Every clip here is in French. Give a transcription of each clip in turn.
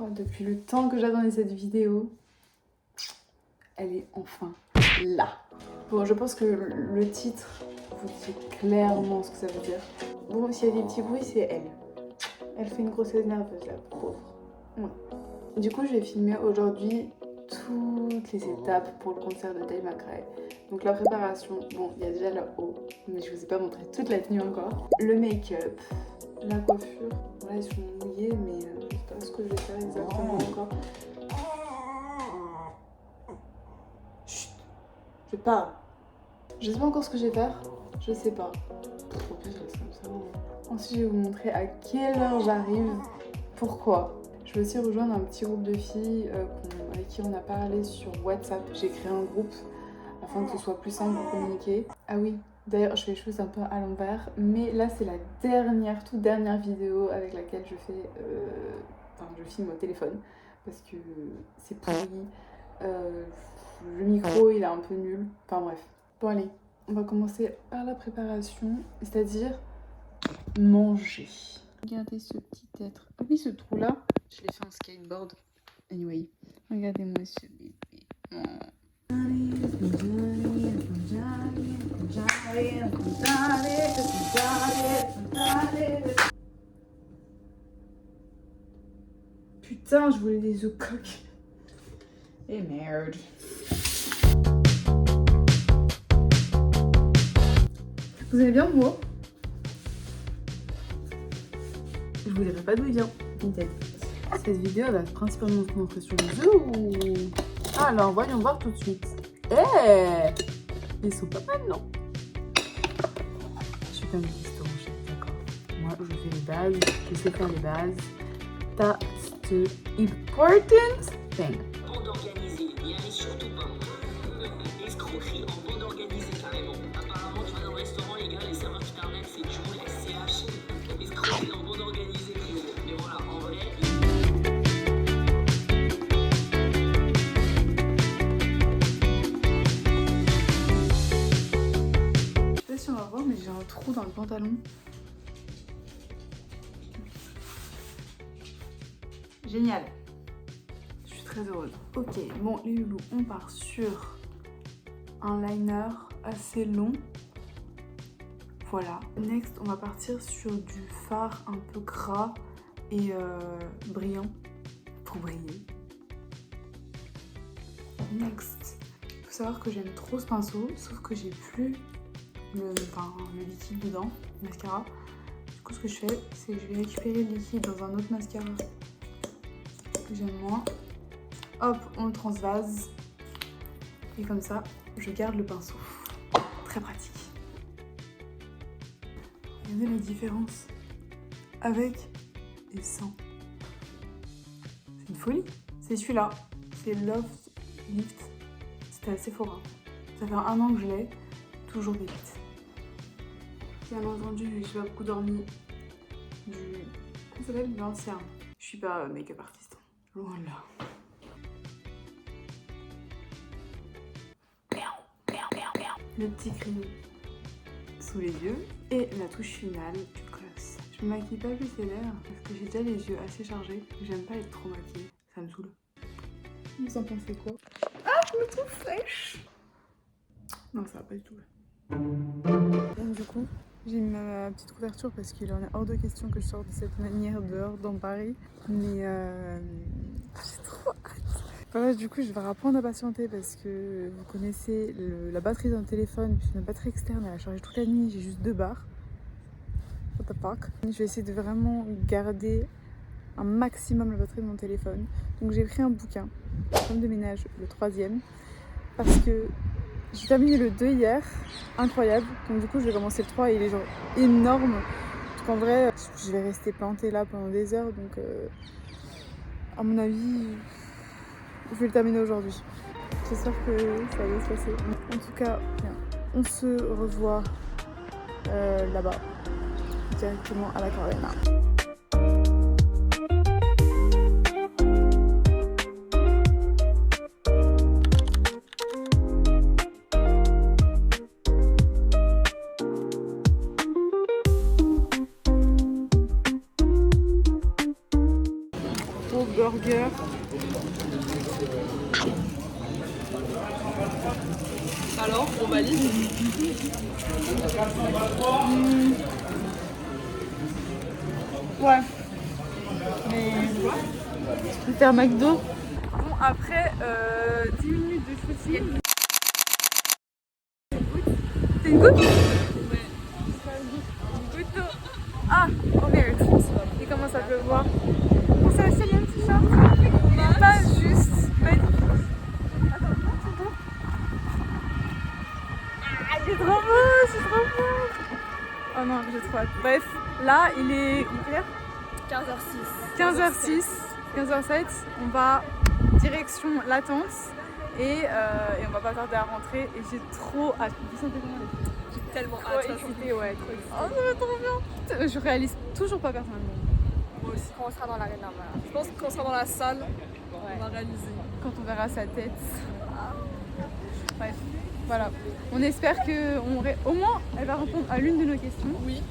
Oh, depuis le temps que j'attendais cette vidéo, elle est enfin là. Bon, je pense que le titre vous dit clairement ce que ça veut dire. Bon, s'il y a des petits bruits, c'est elle. Elle fait une grossesse nerveuse, la pauvre. Ouais. Du coup, je vais filmer aujourd'hui toutes les étapes pour le concert de Dave McRae. Donc la préparation, bon, il y a déjà le haut, mais je vous ai pas montré toute la tenue encore. Le make-up, la coiffure. Voilà, ils sont mouillés, mais je sais pas ce que je vais faire exactement encore. Chut, je parle. Je sais pas encore ce que je vais faire, je sais pas. Au pire, je reste comme ça. Ensuite, je vais vous montrer à quelle heure j'arrive, pourquoi. Je vais aussi rejoindre un petit groupe de filles avec qui on a parlé sur WhatsApp. J'ai créé un groupe afin que ce soit plus simple pour communiquer. Ah oui, d'ailleurs, je fais les choses un peu à l'envers, mais là, c'est la toute dernière vidéo avec laquelle je fais... je filme au téléphone, parce que c'est pourri. Le micro, il est un peu nul. Enfin bref. Bon allez, on va commencer par la préparation, c'est-à-dire manger. Regardez ce petit être. Ah oui, ce trou-là, je l'ai fait en skateboard. Anyway, regardez-moi ce bébé. Putain, je voulais des œufs coques. Et merde. Vous allez bien, moi? Je vous dirai pas d'où il vient, nickel. Cette vidéo elle va principalement se montrer sur les œufs ou... Ah, alors voyons voir tout de suite. Ils sont pas mal, non? Je suis comme une restaurant chef, d'accord. Moi, je fais les bases, je sais faire les bases. That's the important thing. Bande organisée, n'y allez surtout pas. Escroquerie en bande organisée carrément. Apparemment, tu vas dans le restaurant, les gars, les serveurs qui t'arnaquent, c'est Joule, SCH. Escroquerie en bande organisée, mais voilà, en vrai. Je sais pas si on va voir, mais j'ai un trou dans le pantalon. Génial. Je suis très heureuse. Ok, bon les loulous, on part sur un liner assez long. Voilà. Next, on va partir sur du fard un peu gras et brillant pour briller. Next, il faut savoir que j'aime trop ce pinceau, sauf que j'ai plus le liquide dedans, le mascara. Du coup, ce que je fais, c'est que je vais récupérer le liquide dans un autre mascara que j'aime moins. Hop, on le transvase. Et comme ça, je garde le pinceau. Très pratique. Regardez la différence avec et sans. C'est une folie. C'est celui-là. C'est Loft Lift. C'était à Sephora. Ça fait 1 an que je l'ai. Toujours vite. Bien entendu, vu que j'ai pas beaucoup dormi du... Comment ça s'appelle? De l'ancien. Je suis pas make-up artiste. Loin de là. Le petit crayon sous les yeux et la touche finale du gloss. Je me maquille pas plus sévère parce que j'ai déjà les yeux assez chargés. J'aime pas être trop maquillée, ça me saoule. Vous en pensez quoi? Ah, je me trouve fraîche. Non, ça va pas du tout. Donc du coup, j'ai mis ma petite couverture parce qu'il en est hors de question que je sorte de cette manière dehors dans Paris. Mais j'ai trop hâte. Voilà, du coup, je vais apprendre à patienter parce que vous connaissez la batterie d'un téléphone, puis une batterie externe, elle a chargé toute la nuit, j'ai juste 2 barres. What the fuck. Je vais essayer de vraiment garder un maximum la batterie de mon téléphone. Donc j'ai pris un bouquin, Femme de ménage, le 3e, parce que j'ai terminé le 2 hier, incroyable. Donc du coup, je vais commencer le 3 et il est genre énorme. Donc en vrai, je vais rester plantée là pendant des heures, donc à mon avis... Je vais le terminer aujourd'hui. J'espère que ça va bien se passer. En tout cas, bien, on se revoit là-bas, directement à la Carolina. Trop burger. Alors, on valide. Ouais. Mais je préfère McDo. Bon, après 10 minutes de shooting. C'est une goutte? Ouais. Une goutte d'eau. Ah, oh merde. Il commence à pleuvoir. Bon, c'est la seule t-shirt. Il est pas juste magnifique. Attends, c'est beau. Ah, il est trop beau, c'est trop beau. Oh non, j'ai trop hâte. Bref, là, il est quelle heure? 15h06. 15h07, on va direction la tente et on va pas tarder à rentrer et j'ai trop hâte. Vous sentez comment les J'ai tellement trop hâte. excitée, ouais, trop excitée. Oh, ça va trop bien. Je réalise toujours pas personnellement. Moi aussi. Quand on sera dans l'arène normale. Je pense que quand on sera dans la salle, on va réaliser. Quand on verra sa tête. Bref, voilà. On espère que au moins elle va répondre à l'une de nos questions. Oui.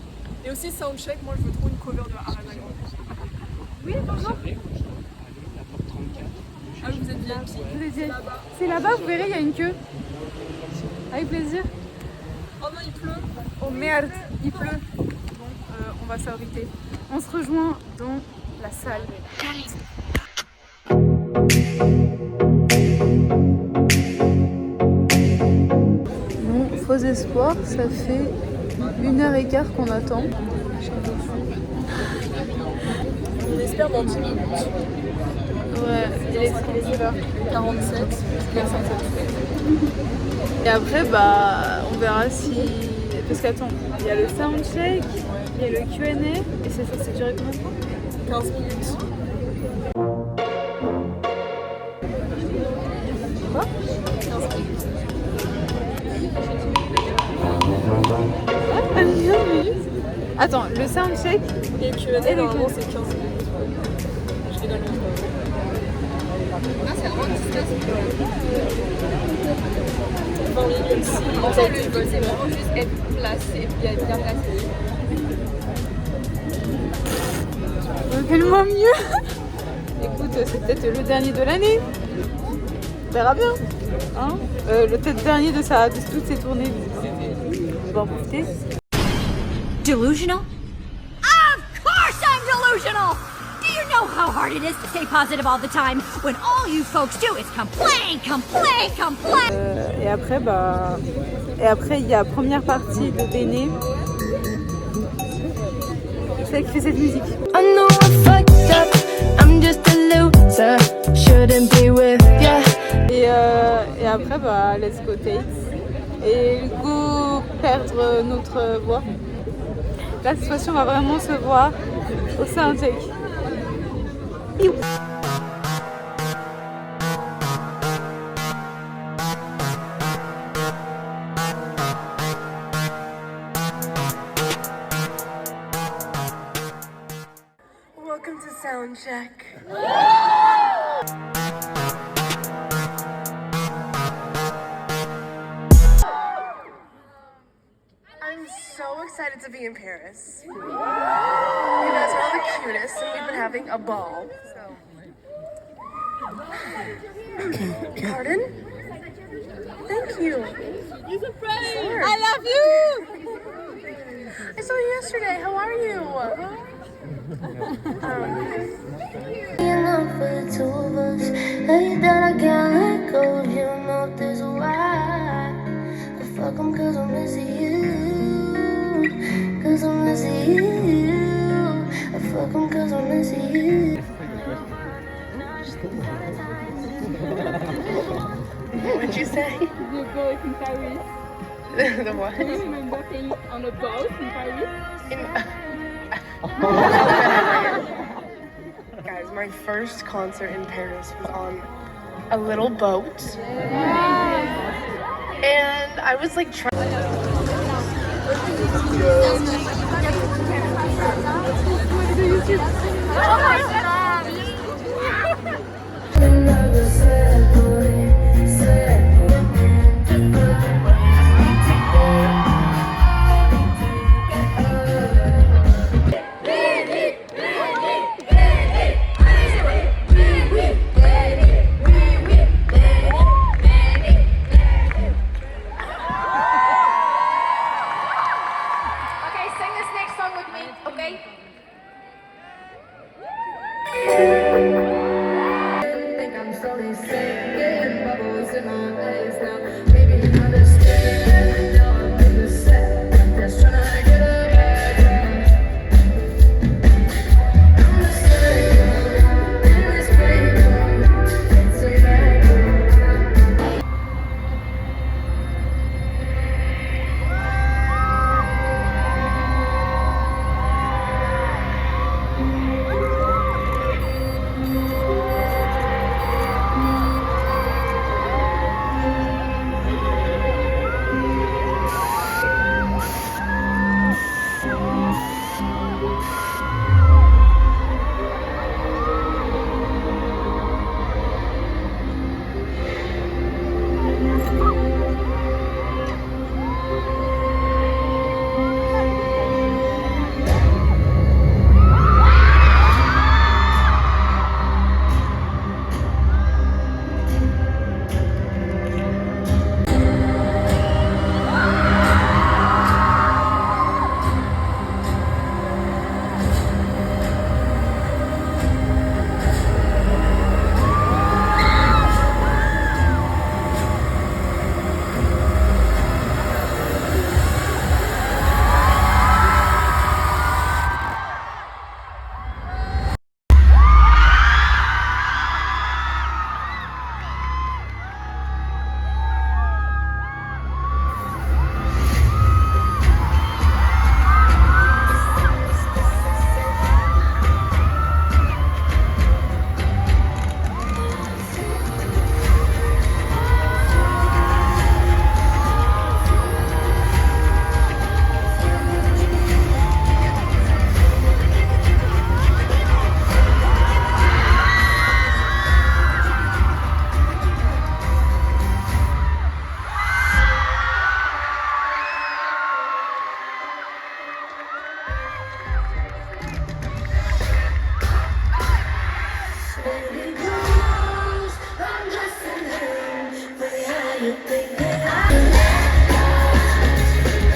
Et aussi soundcheck, moi je veux trop une cover de Ariana Grande. Oui, bonjour. Ah oui, vous êtes VIP. Je vous ai dit, c'est là-bas, vous verrez, il y a une queue. Avec plaisir. Oh non, il pleut. Oh merde, il pleut. Donc on va s'abriter. On se rejoint dans la salle. Bon, faux espoir, ça fait 1h15 qu'on attend. On espère dans 10 minutes. Ouais, il est quelle heure? 47. Et après, bah, on verra si... Parce qu'attends, il y a le soundcheck, il y a le Q&A, et c'est censé durer combien de temps? 15 minutes. Quoi? 15 minutes. Ah, 15 minutes. Attends, le soundcheck Et le Q&A, Et le normalement, Q&A. c'est 15 minutes. Je vais dans le Ah, c'est vraiment 19 20 minutes. En fait, le but, c'est vraiment juste être placé, bien placé. Fais-le-moi mieux. Écoute, c'est peut-être le dernier de l'année. On verra bien. Hein, le peut-être dernier de toutes ses tournées. On va en profiter. Delusional? Of course I'm delusional! Do you know how hard it is to stay positive all the time when all you folks do is complain, complain, complain? Et après, bah... Et après, il y a première partie de Béné. C'est elle qui fait cette musique. I know I fucked up, I'm just a loser, shouldn't be with ya. Et après, bah, let's go Tate. Et go perdre notre voix. Là, cette fois-ci, on va vraiment se voir au soundcheck. Welcome to Soundcheck. I'm so excited to be in Paris. You guys are all the cutest, and we've been having a ball. Pardon? Thank you. You're surprised. I love you. I saw you yesterday. How are you? Enough for the two of us, hate that I can't let go, you know this why. I fuck 'em 'cause I'm missing you, 'cause I'm missing you. I fuck 'em 'cause I'm missing you. What'd you say? The boat in Paris. The what? Do you remember being on a boat in Paris? Guys, my first concert in Paris was on a little boat. And I was like trying. Another sad boy, sad boy. Baby blues, I'm just in him. But yeah, you think that I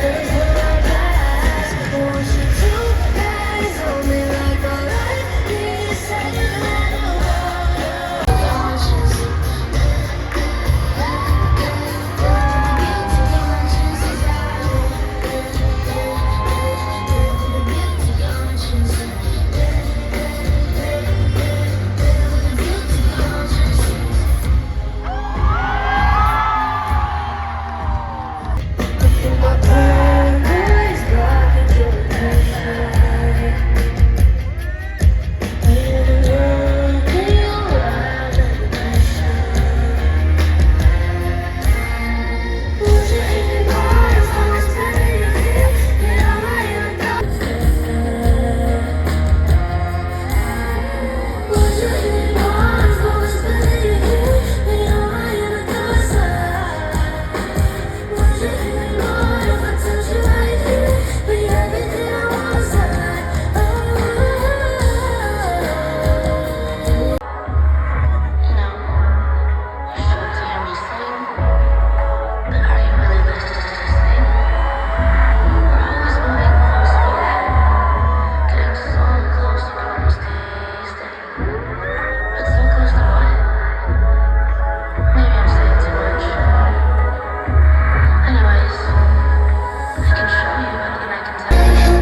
that's what I pass. I want you to eyes on me like a light. You say that I want conscience. Guilty conscience is guilty conscience. My paradise got me to the night. I am running around like a would you even know if I was better here? Yeah, I am not. Would you even know if I was better here? Yeah, I am the side. Would you even know if I touch you right here? Be everything I was like. You know, I struggle to hear me sing, but are you really listening? We're always moving close together, getting so close you can almost taste it. But so close to what? Maybe I'm saying too much. Anyways, I can show you better than I can tell you.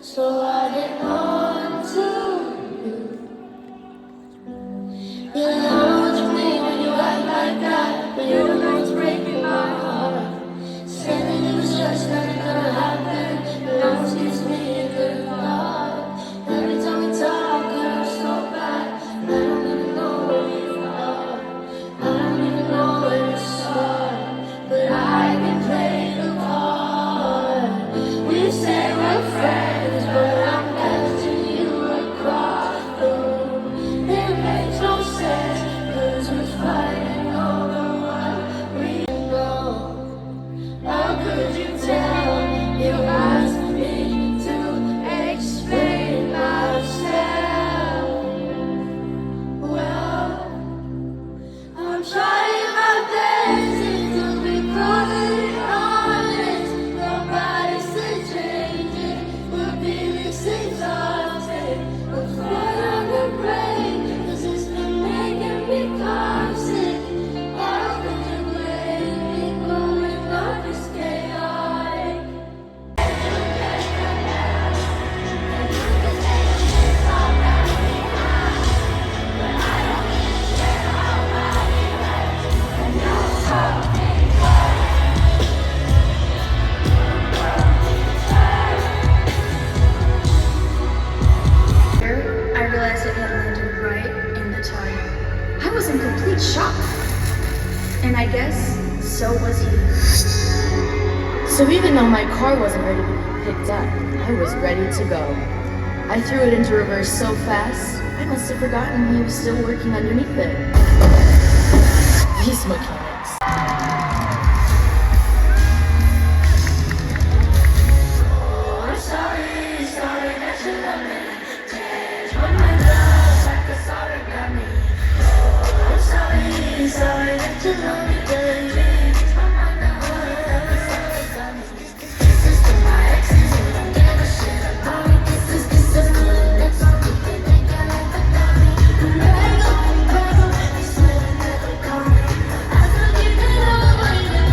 So I didn't want to. You know what you mean when you act like that, but you're the one who's breaking my heart. Said that it was just never gonna happen, but no one gives me a good thought. Every time we talk, it hurts so bad. I don't even know where you are. I don't even know where to start, but I can play the part. We say we're friends, but I'm asking you across the room. It makes no sense, 'cause we're fighting over what we know. How could you tell? You asked me to explain myself. Well, I'm trying my best to be brutally honest. Nobody's changing. We're being exhausted. But what on the brain? 'Cause it's been making me constant. How could you blame me growing up is chaotic? I realized it had landed right in the tire. I was in complete shock. And I guess so was he. So even though my car wasn't ready to be picked up, I was ready to go. I threw it into reverse so fast, I must have forgotten he was still working underneath it. These mechanics. I'm sorry, sorry that you love me. Change when my love like a sorry got me. I'm sorry, sorry that you love me, baby. My mind like a sorry got me. Kisses to my exes, who don't give a shit about me. Kisses, kisses, good lips, they think I like the dummy. Rego, they swear they never call me. I forgive it all, but even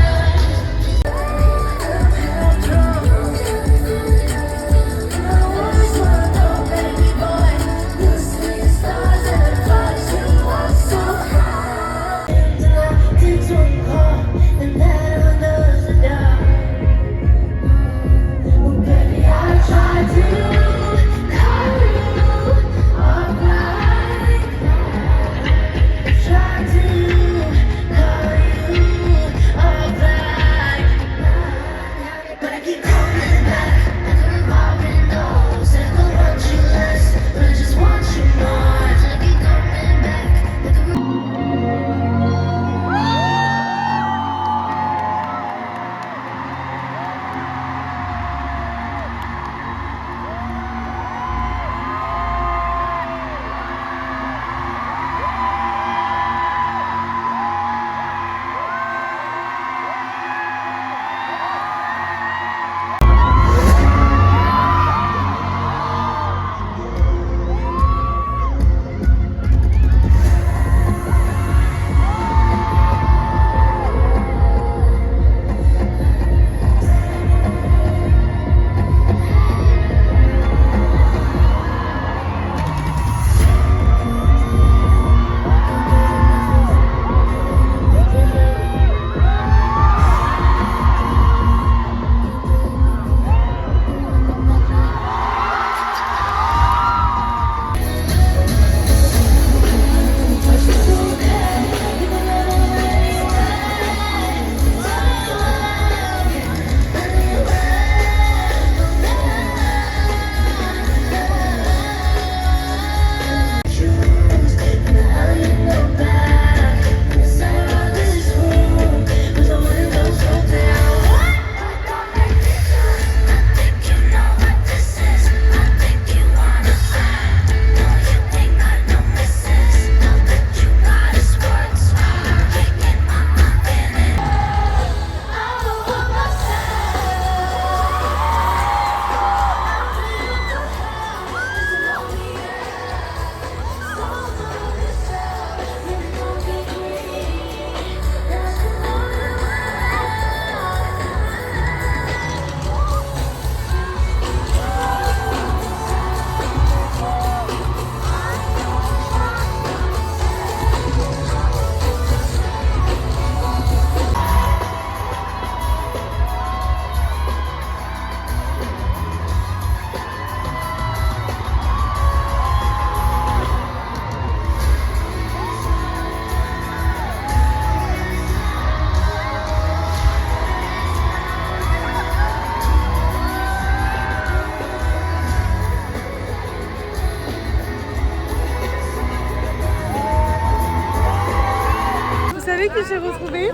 savez qui j'ai retrouvée?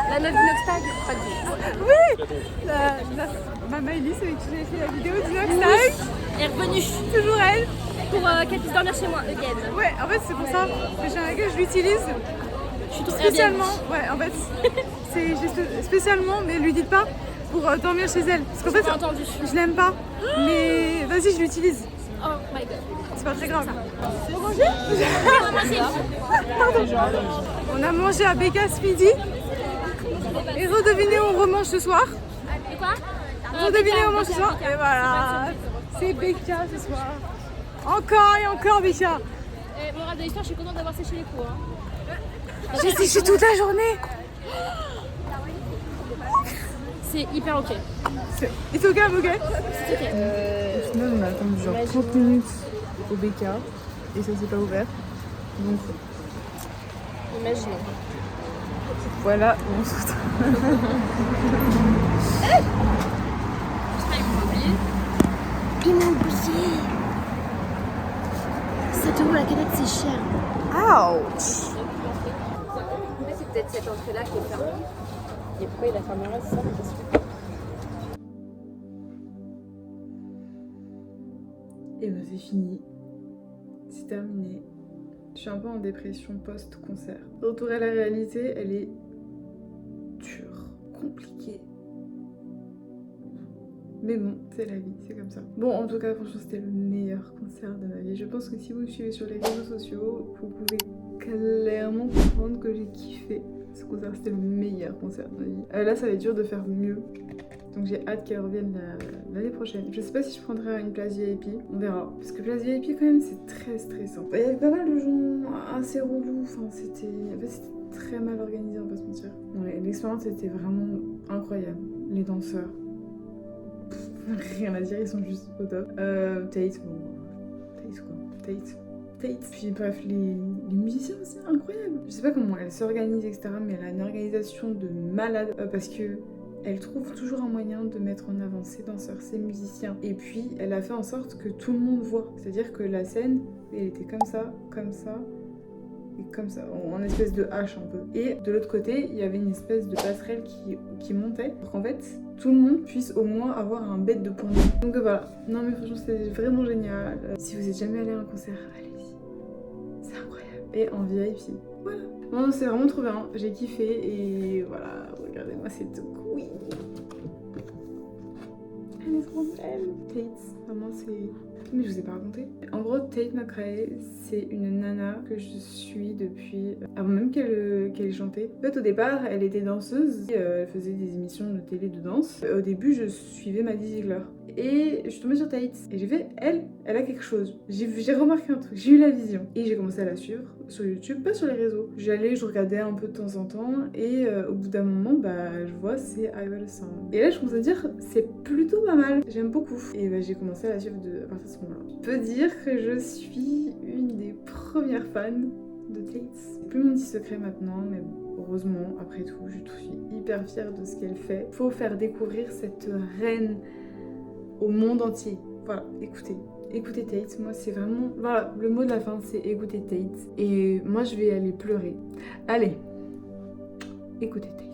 La meuf d'Inoxtag, pas de Oui, ma Maëlys avec qui j'avais fait la vidéo d'Inoxtag. Elle est revenue Toujours elle. pour qu'elle puisse dormir chez moi, again. Ouais, en fait c'est pour ça que j'ai un gars, je l'utilise Je suis trop spécialement. Ouais, en fait c'est spécialement, mais lui dites pas pour dormir chez elle. Parce qu'en fait J'ai entendu. je l'aime pas, mais vas-y je l'utilise. Oh my god. C'est pas très grave. On va manger. Pardon. On a mangé à Becca ce midi. Et redevinez où on remange ce soir. Et quoi Redevinez où on mange ce soir. Et voilà, c'est Becca ce soir. Encore et encore Becca. Morale de l'histoire, je suis contente d'avoir séché les cours. Hein. J'ai séché toute la journée. C'est hyper ok. It's okay, I'm okay. C'est ok. Au final, on a attendu genre 30 minutes au BK et ça s'est pas ouvert. Donc Imaginons. voilà où on se retrouve. Ils m'ont oublié. Cette eau, la canette, c'est cher. Ouch. C'est peut-être cette entrée-là qui est fermée. Et pourquoi il a fermé là, c'est ça la question. Et ben c'est fini. C'est terminé. Je suis un peu en dépression post-concert. Retour à la réalité, elle est dure, compliquée. Mais bon, c'est la vie, c'est comme ça. Bon, en tout cas, franchement, c'était le meilleur concert de ma vie. Je pense que si vous me suivez sur les réseaux sociaux, vous pouvez clairement comprendre que j'ai kiffé ce concert. C'était le meilleur concert de ma vie. Là, ça va être dur de faire mieux. Donc j'ai hâte qu'elle revienne l'année prochaine. Je sais pas si je prendrai une place VIP, on verra. Parce que place VIP quand même c'est très stressant. Il y avait pas mal de gens assez relous, enfin c'était très mal organisé, on va pas se mentir. Ouais, l'expérience était vraiment incroyable. Les danseurs, rien à dire, ils sont juste au top. Tate, bon, Tate quoi, Tate. Puis bref, les musiciens aussi, incroyables. Je sais pas comment elle s'organise, etc. Mais elle a une organisation de malade. Parce que elle trouve toujours un moyen de mettre en avant ses danseurs, ses musiciens. Et puis, elle a fait en sorte que tout le monde voit. C'est-à-dire que la scène, elle était comme ça, et comme ça, en espèce de hache un peu. Et de l'autre côté, il y avait une espèce de passerelle qui montait pour qu'en fait, tout le monde puisse au moins avoir un bête de point de vue. Donc voilà. Non mais franchement, c'est vraiment génial. Si vous êtes jamais allé à un concert, allez-y. C'est incroyable. Et en VIP. Voilà. Non, c'est vraiment trop bien. J'ai kiffé et voilà. Regardez-moi cette queen. Elle est trop belle. Tate, vraiment c'est... Mais je vous ai pas raconté. En gros, Tate McRae, c'est une nana que je suis depuis avant même qu'elle chantait. En fait, au départ, elle était danseuse. Elle faisait des émissions de télé de danse. Au début, je suivais Maddie Ziegler. Et je suis tombée sur Tate. Et j'ai fait, elle a quelque chose. J'ai remarqué un truc. J'ai eu la vision. Et j'ai commencé à la suivre sur YouTube, pas sur les réseaux. Je regardais un peu de temps en temps. Et au bout d'un moment, je vois, c'est I Got a Song. Et là, je commence à dire, c'est plutôt pas mal. J'aime beaucoup. Et j'ai commencé à la suivre à partir de ce moment-là. Je peux dire que je suis une des premières fans de Tate. C'est plus mon petit secret maintenant, mais bon. Heureusement, après tout, je suis hyper fière de ce qu'elle fait. Faut faire découvrir cette reine au monde entier. Voilà, écoutez Tate. Moi, c'est vraiment... Voilà, le mot de la fin, c'est écouter Tate. Et moi, je vais aller pleurer. Allez, écoutez Tate.